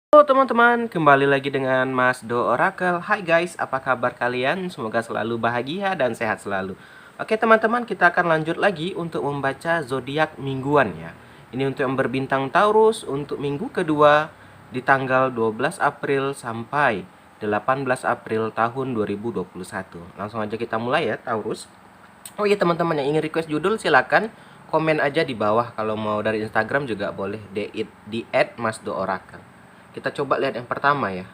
Halo teman-teman, kembali lagi dengan Mas Do Oracle. Hai guys, apa kabar kalian? Semoga selalu bahagia dan sehat selalu. Oke teman-teman, kita akan lanjut lagi untuk membaca zodiak mingguan ya. Ini untuk yang berbintang Taurus untuk minggu kedua di tanggal 12 April sampai 18 April tahun 2021. Langsung aja kita mulai ya Taurus. Oh iya teman-teman yang ingin request judul silakan komen aja di bawah. Kalau mau dari Instagram juga boleh di @masdooracle. Kita coba lihat yang pertama ya.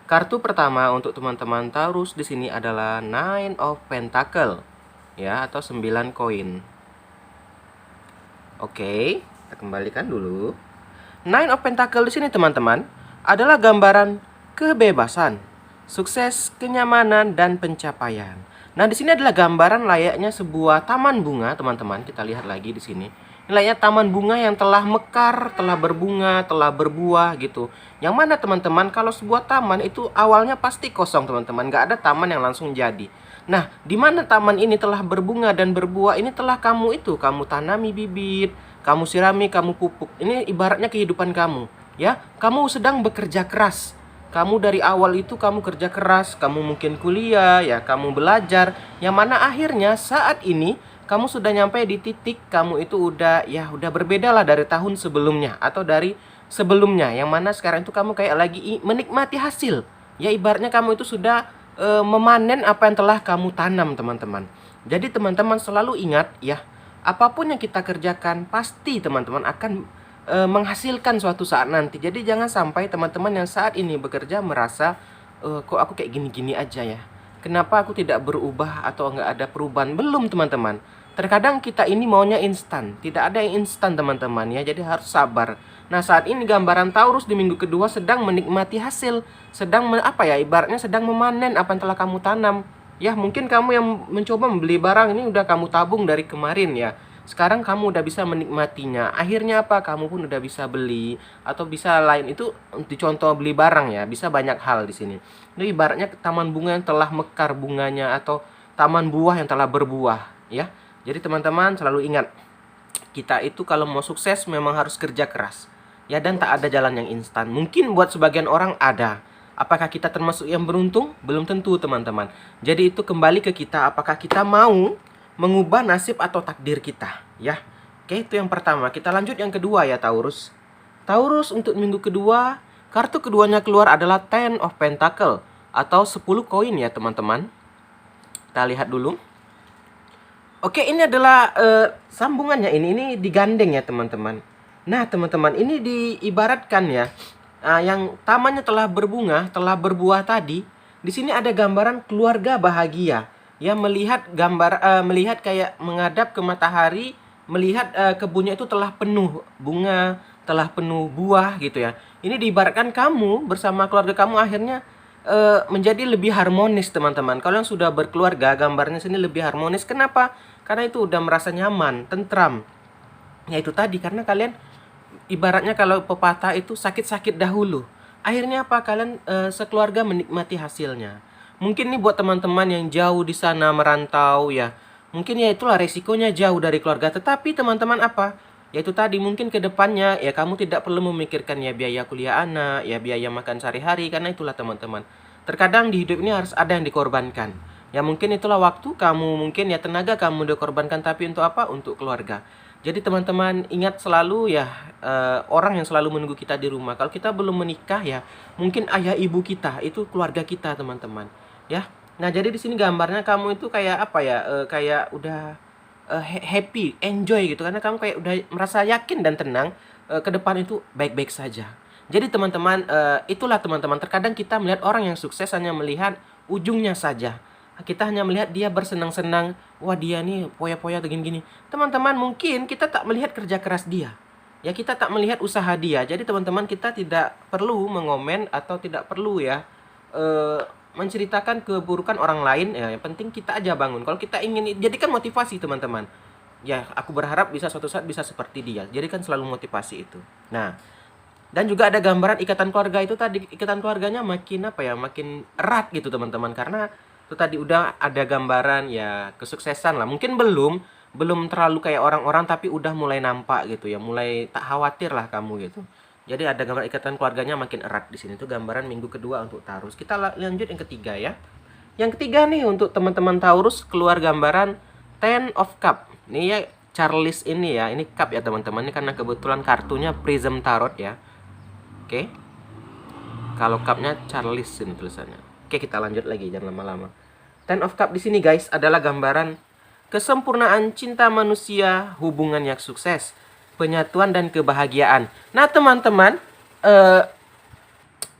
Kartu pertama untuk teman-teman Taurus di sini adalah Nine of Pentacle ya, atau 9 koin. Oke, kita kembalikan dulu. Nine of Pentacle di sini teman-teman adalah gambaran kebebasan, sukses, kenyamanan dan pencapaian. Nah, di sini adalah gambaran layaknya sebuah taman bunga, teman-teman. Kita lihat lagi di sini. Layaknya taman bunga yang telah mekar, telah berbunga, telah berbuah gitu. Yang mana teman-teman, kalau sebuah taman itu awalnya pasti kosong, teman-teman. Nggak ada taman yang langsung jadi. Nah, di mana taman ini telah berbunga dan berbuah, ini telah kamu tanami bibit, kamu sirami, kamu pupuk. Ini ibaratnya kehidupan kamu, ya. Kamu sedang bekerja keras. Kamu dari awal itu kamu kerja keras, kamu mungkin kuliah, ya, kamu belajar. Yang mana akhirnya saat ini kamu sudah nyampe di titik kamu itu udah berbeda lah dari tahun sebelumnya atau dari sebelumnya. Yang mana sekarang itu kamu kayak lagi menikmati hasil. Ya ibaratnya kamu itu sudah memanen apa yang telah kamu tanam, teman-teman. Jadi teman-teman selalu ingat ya, apapun yang kita kerjakan pasti teman-teman akan menghasilkan suatu saat nanti. Jadi jangan sampai teman-teman yang saat ini bekerja merasa kok aku kayak gini-gini aja ya. Kenapa aku tidak berubah atau nggak ada perubahan? Belum teman-teman. Terkadang kita ini maunya instan. Tidak ada yang instan teman-teman ya. Jadi harus sabar. Nah saat ini gambaran Taurus di minggu kedua sedang menikmati hasil. Sedang ibaratnya sedang memanen apa yang telah kamu tanam. Ya mungkin kamu yang mencoba membeli barang ini udah kamu tabung dari kemarin ya. Sekarang kamu udah bisa menikmatinya. Akhirnya apa? Kamu pun udah bisa beli atau bisa lain itu dicontoh beli barang ya. Bisa banyak hal di sini. Ini ibaratnya taman bunga yang telah mekar bunganya atau taman buah yang telah berbuah ya. Jadi teman-teman selalu ingat, kita itu kalau mau sukses memang harus kerja keras. Ya dan tak ada jalan yang instan. Mungkin buat sebagian orang ada. Apakah kita termasuk yang beruntung? Belum tentu teman-teman. Jadi itu kembali ke kita, apakah kita mau mengubah nasib atau takdir kita ya. Oke, itu yang pertama. Kita lanjut yang kedua ya Taurus. Taurus untuk minggu kedua, kartu keduanya keluar adalah Ten of Pentacle atau 10 koin ya teman-teman. Kita lihat dulu. Oke, ini adalah sambungannya, ini digandeng ya teman-teman. Nah teman-teman, ini diibaratkan ya, yang tamannya telah berbunga, telah berbuah tadi. Di sini ada gambaran keluarga bahagia. Ya, melihat kayak menghadap ke matahari, melihat kebunnya itu telah penuh bunga, telah penuh buah gitu ya. Ini diibaratkan kamu bersama keluarga kamu akhirnya menjadi lebih harmonis teman-teman. Kalau yang sudah berkeluarga, gambarnya sini lebih harmonis. Kenapa? Karena itu udah merasa nyaman, tentram. Ya itu tadi, karena kalian ibaratnya kalau pepatah itu sakit-sakit dahulu. Akhirnya apa? Kalian sekeluarga menikmati hasilnya. Mungkin nih buat teman-teman yang jauh di sana merantau ya. Mungkin ya itulah resikonya jauh dari keluarga. Tetapi teman-teman apa? Ya itu tadi, mungkin ke depannya ya kamu tidak perlu memikirkan ya biaya kuliah anak, ya biaya makan sehari-hari, karena itulah teman-teman. Terkadang di hidup ini harus ada yang dikorbankan. Ya mungkin itulah waktu kamu, mungkin ya tenaga kamu dikorbankan, tapi untuk apa? Untuk keluarga. Jadi teman-teman ingat selalu ya, orang yang selalu menunggu kita di rumah. Kalau kita belum menikah ya, mungkin ayah ibu kita itu keluarga kita teman-teman. Ya, nah jadi di sini gambarnya kamu itu kayak apa ya? Kayak udah happy, enjoy gitu, karena kamu kayak udah merasa yakin dan tenang ke depan itu baik-baik saja. Jadi teman-teman, itulah teman-teman, terkadang kita melihat orang yang sukses hanya melihat ujungnya saja. Kita hanya melihat dia bersenang-senang, wah dia nih poya-poya atau gini-gini. Teman-teman, mungkin kita tak melihat kerja keras dia. Ya kita tak melihat usaha dia. Jadi teman-teman, kita tidak perlu mengomen atau tidak perlu ya menceritakan keburukan orang lain ya. Yang penting kita aja bangun. Kalau kita ingin jadikan motivasi teman-teman. Ya, aku berharap bisa suatu saat bisa seperti dia. Jadi kan selalu motivasi itu. Nah, dan juga ada gambaran ikatan keluarga itu tadi, ikatan keluarganya makin makin erat gitu teman-teman, karena itu tadi udah ada gambaran ya kesuksesan lah. Mungkin belum terlalu kayak orang-orang, tapi udah mulai nampak gitu ya, mulai tak khawatir lah kamu gitu. Jadi ada gambar ikatan keluarganya makin erat di sini tuh gambaran minggu kedua untuk Taurus. Kita lanjut yang ketiga ya. Yang ketiga nih untuk teman-teman Taurus keluar gambaran Ten of Cup. Nih ya Charles ini ya, ini cup ya teman-teman. Ini karena kebetulan kartunya Prism Tarot ya. Oke. Kalau cupnya Charles ini tulisannya. Oke, kita lanjut lagi jangan lama-lama. Ten of Cup di sini guys adalah gambaran kesempurnaan cinta manusia, hubungan yang sukses, penyatuan dan kebahagiaan. Nah teman-teman,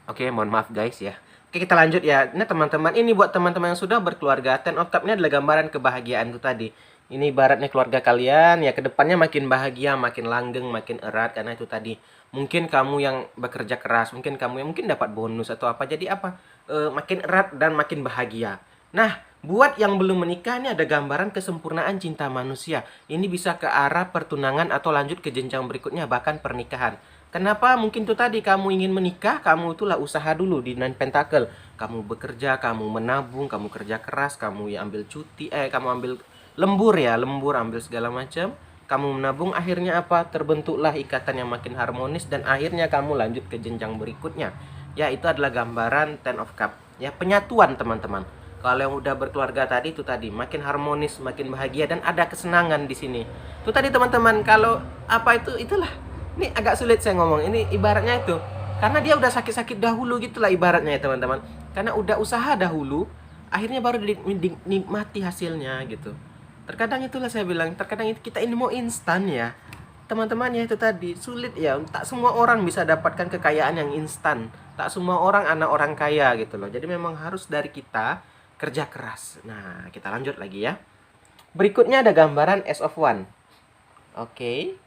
oke, mohon maaf guys ya. Oke, kita lanjut ya. Nah teman-teman, ini buat teman-teman yang sudah berkeluarga, Ten of Cup ini adalah gambaran kebahagiaan itu tadi. Ini ibaratnya keluarga kalian ya, kedepannya makin bahagia, makin langgeng, makin erat karena itu tadi. Mungkin kamu yang bekerja keras, mungkin kamu yang mungkin dapat bonus atau apa. Jadi apa? Makin erat dan makin bahagia. Nah, buat yang belum menikah ini ada gambaran kesempurnaan cinta manusia. Ini bisa ke arah pertunangan atau lanjut ke jenjang berikutnya, bahkan pernikahan. Kenapa? Mungkin tuh tadi kamu ingin menikah, kamu itulah usaha dulu di Nine Pentacle. Kamu bekerja, kamu menabung, kamu kerja keras, kamu ya ambil cuti, kamu ambil lembur ya, lembur ambil segala macam. Kamu menabung, akhirnya apa? Terbentuklah ikatan yang makin harmonis dan akhirnya kamu lanjut ke jenjang berikutnya. Ya, itu adalah gambaran Ten of Cup. Ya, penyatuan teman-teman. Kalau yang udah berkeluarga tadi itu tadi makin harmonis, makin bahagia dan ada kesenangan di sini. Itu tadi teman-teman, kalau apa itulah. Ini agak sulit saya ngomong. Ini ibaratnya itu karena dia udah sakit-sakit dahulu gitulah ibaratnya ya teman-teman. Karena udah usaha dahulu, akhirnya baru dinikmati hasilnya gitu. Terkadang itulah saya bilang, terkadang kita ini mau instan ya. Teman-teman ya itu tadi sulit ya. Tak semua orang bisa dapatkan kekayaan yang instan. Tak semua orang anak orang kaya gitu loh. Jadi memang harus dari kita kerja keras. Nah, kita lanjut lagi ya. Berikutnya ada gambaran Ace of One. Oke.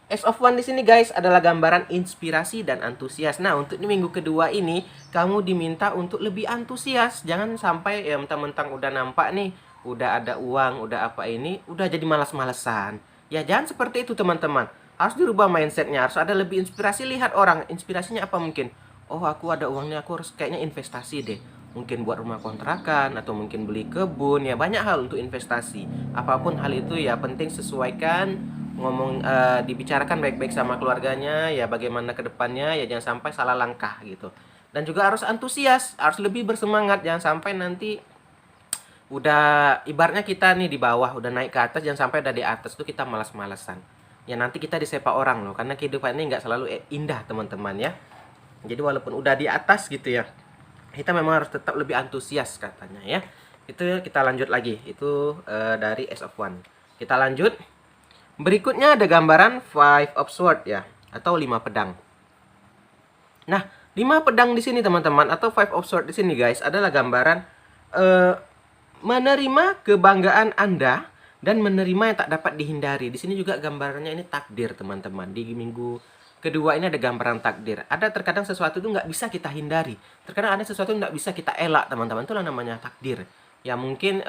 Ace of One di sini guys adalah gambaran inspirasi dan antusias. Nah, untuk di minggu kedua ini kamu diminta untuk lebih antusias. Jangan sampai ya mentang-mentang udah nampak nih, udah ada uang, udah apa ini, udah jadi malas-malesan. Ya, jangan seperti itu teman-teman. Harus dirubah mindsetnya, harus ada lebih inspirasi. Lihat orang, inspirasinya apa mungkin? Oh, aku ada uangnya, aku harus kayaknya investasi deh. Mungkin buat rumah kontrakan atau mungkin beli kebun, ya banyak hal untuk investasi. Apapun hal itu ya penting sesuaikan, dibicarakan baik-baik sama keluarganya ya, bagaimana ke depannya ya, jangan sampai salah langkah gitu. Dan juga harus antusias, harus lebih bersemangat, jangan sampai nanti udah ibaratnya kita nih di bawah udah naik ke atas, jangan sampai udah di atas tuh kita malas-malesan. Ya nanti kita disepak orang loh, karena kehidupan ini nggak selalu indah teman-teman ya. Jadi walaupun udah di atas gitu ya, kita memang harus tetap lebih antusias katanya ya. Itu kita lanjut lagi, itu dari Ace of One. Kita lanjut. Berikutnya ada gambaran Five of Swords ya, atau 5 pedang. Nah, 5 pedang di sini teman-teman, atau Five of Swords di sini guys adalah gambaran menerima kebanggaan Anda dan menerima yang tak dapat dihindari. Di sini juga gambarannya ini takdir teman-teman. Di minggu kedua ini ada gambaran takdir. Ada terkadang sesuatu itu nggak bisa kita hindari. Terkadang ada sesuatu yang nggak bisa kita elak teman-teman. Itulah namanya takdir. Ya mungkin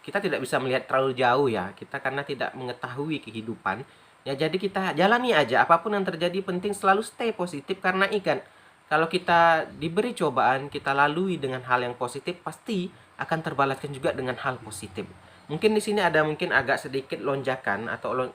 kita tidak bisa melihat terlalu jauh ya. Kita karena tidak mengetahui kehidupan. Ya jadi kita jalani aja. Apapun yang terjadi penting selalu stay positif. Karena ikan, kalau kita diberi cobaan, kita lalui dengan hal yang positif, pasti akan terbalaskan juga dengan hal positif. Mungkin di sini ada mungkin agak sedikit lonjakan atau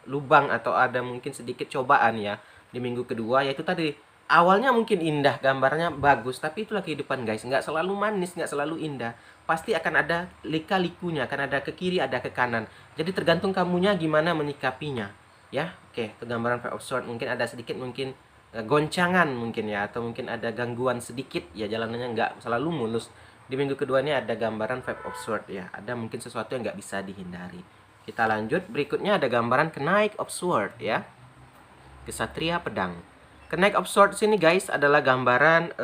lubang atau ada mungkin sedikit cobaan ya di minggu kedua, yaitu tadi awalnya mungkin indah, gambarnya bagus, tapi itulah kehidupan guys, nggak selalu manis, nggak selalu indah. Pasti akan ada lika-likunya, akan ada ke kiri, ada ke kanan. Jadi tergantung kamunya gimana menyikapinya. Ya, oke, itu gambaran Five of Swords. Mungkin ada sedikit mungkin goncangan mungkin ya, atau mungkin ada gangguan sedikit ya, jalanannya nggak selalu mulus. Di minggu kedua ini ada gambaran Five of Swords ya, ada mungkin sesuatu yang nggak bisa dihindari. Kita lanjut, berikutnya ada gambaran Knight of Swords ya, kesatria pedang. Knight of Swords ini guys adalah gambaran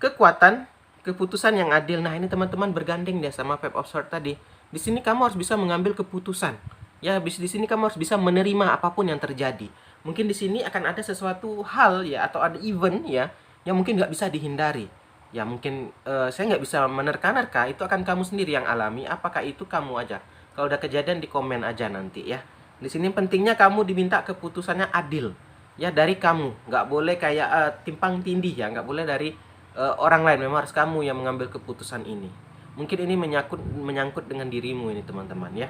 kekuatan, keputusan yang adil. Nah ini teman-teman bergandeng dia sama Five of Swords tadi. Di sini kamu harus bisa mengambil keputusan. Ya, di sini kamu harus bisa menerima apapun yang terjadi. Mungkin di sini akan ada sesuatu hal ya, atau ada event ya, yang mungkin nggak bisa dihindari. Ya mungkin saya nggak bisa menerka-nerka, itu akan kamu sendiri yang alami. Apakah itu kamu aja? Kalau udah kejadian di komen aja nanti ya. Di sini pentingnya kamu diminta keputusannya adil. Ya dari kamu, nggak boleh kayak timpang tindih ya, nggak boleh dari orang lain. Memang harus kamu yang mengambil keputusan ini. Mungkin ini menyangkut dengan dirimu ini teman-teman ya.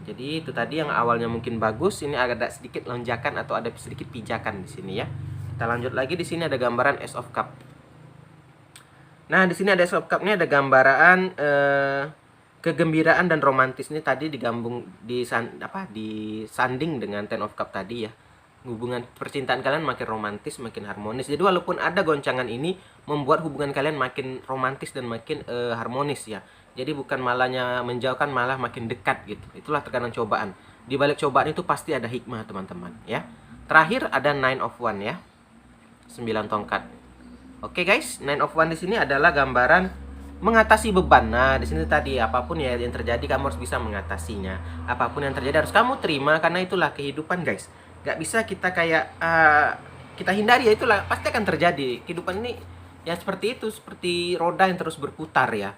Jadi itu tadi yang awalnya mungkin bagus, ini ada sedikit lonjakan atau ada sedikit pijakan di sini ya. Kita lanjut lagi, di sini ada gambaran Ace of Cup. Nah, di sini ada Ace of Cup, ini ada gambaran kegembiraan dan romantis. Ini tadi digabung disanding dengan Ten of Cup tadi ya. Hubungan percintaan kalian makin romantis, makin harmonis. Jadi walaupun ada goncangan ini membuat hubungan kalian makin romantis dan makin harmonis ya. Jadi bukan malahnya menjauhkan, malah makin dekat gitu. Itulah terkadang cobaan. Di balik cobaan itu pasti ada hikmah, teman-teman ya. Terakhir ada Nine of Wands ya. 9 tongkat. Oke guys, Nine of Wands di sini adalah gambaran mengatasi beban. Nah, di sini tadi apapun ya yang terjadi kamu harus bisa mengatasinya. Apapun yang terjadi harus kamu terima, karena itulah kehidupan guys. Gak bisa kita kayak kita hindari, ya itulah pasti akan terjadi. Kehidupan ini ya seperti itu, seperti roda yang terus berputar ya.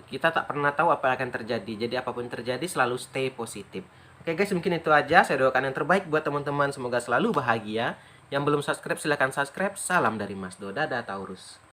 Kita tak pernah tahu apa yang akan terjadi. Jadi apapun yang terjadi selalu stay positif. Oke guys, mungkin itu aja. Saya doakan yang terbaik buat teman-teman. Semoga selalu bahagia. Yang belum subscribe silahkan subscribe. Salam dari Mas Do. Dadah Taurus.